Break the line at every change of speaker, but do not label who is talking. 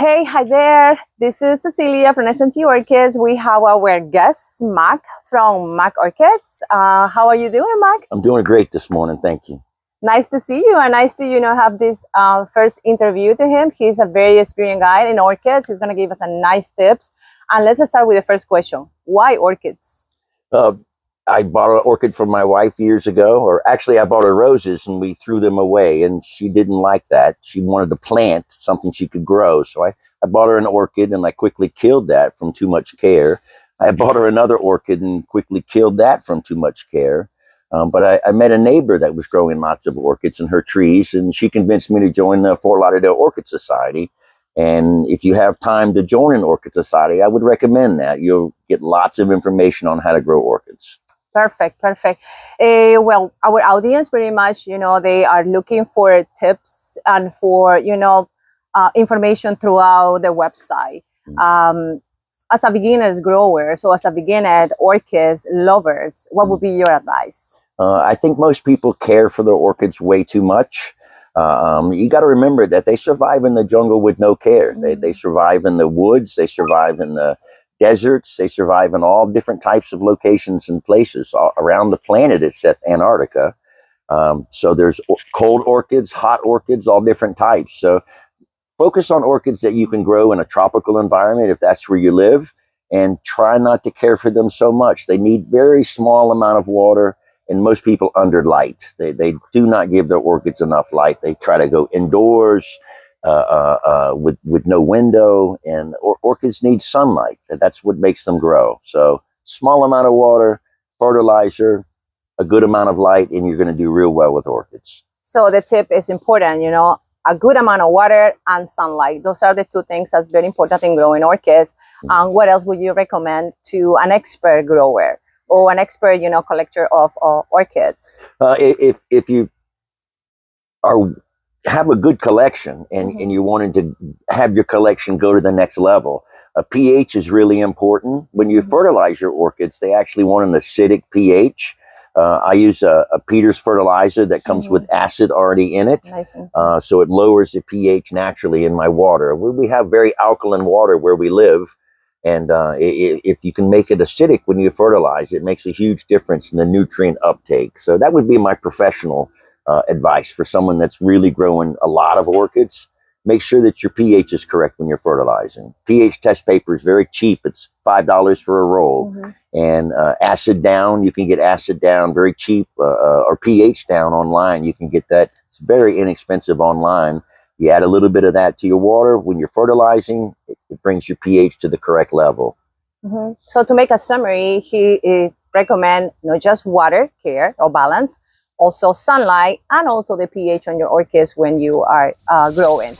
Hey, hi there. This is Cecilia from S&T Orchids. We have our guest, Mac from Mac Orchids. How are you doing, Mac?
I'm doing great this morning, thank you.
Nice to see you, and nice to have this first interview to him. He's a very experienced guy in orchids. He's going to give us a nice tips. And let's start with the first question. Why orchids?
I bought an orchid from my wife years ago, or actually I bought her roses and we threw them away, and she didn't like that. She wanted to plant something she could grow. So I bought her an orchid and I quickly killed that from too much care. I bought her another orchid and quickly killed that from too much care. But I met a neighbor that was growing lots of orchids in her trees, and she convinced me to join the Fort Lauderdale Orchid Society. And if you have time to join an orchid society, I would recommend that. You'll get lots of information on how to grow orchids.
Perfect, perfect. Well, our audience pretty much, they are looking for tips and for, information throughout the website. As a beginner's grower, so as a beginner orchids lovers, what would be your advice?
I think most people care for their orchids way too much. You got to remember that they survive in the jungle with no care. They survive in the woods, they survive in the deserts, they survive in all different types of locations and places around the planet except Antarctica. So there's cold orchids, hot orchids, all different types. So focus on orchids that you can grow in a tropical environment if that's where you live, and try not to care for them so much. They need very small amount of water, and most people under light. They do not give their orchids enough light. They try to go indoors with no window, and orchids need sunlight. That's what makes them grow. So small amount of water, fertilizer, a good amount of light, and you're going to do real well with orchids.
So the tip is important, a good amount of water and sunlight. Those are the two things that's very important in growing orchids. What else would you recommend to an expert grower or an expert, collector of orchids?
If you have a good collection and you wanted to have your collection go to the next level, a pH is really important. When you fertilize your orchids, they actually want an acidic pH. I use a Peters fertilizer that comes with acid already in it.
Nice.
So it lowers the pH naturally in my water. We have very alkaline water where we live. And if you can make it acidic when you fertilize, it makes a huge difference in the nutrient uptake. So that would be my professional advice for someone that's really growing a lot of orchids. Make sure that your pH is correct when you're fertilizing. pH test paper is very cheap. It's $5 for a roll. And acid down, you can get acid down very cheap, or pH down online. You can get that. It's very inexpensive online. You add a little bit of that to your water. When you're fertilizing, it brings your pH to the correct level.
So to make a summary, he recommend not just water care or balance, also sunlight, and also the pH on your orchids when you are growing.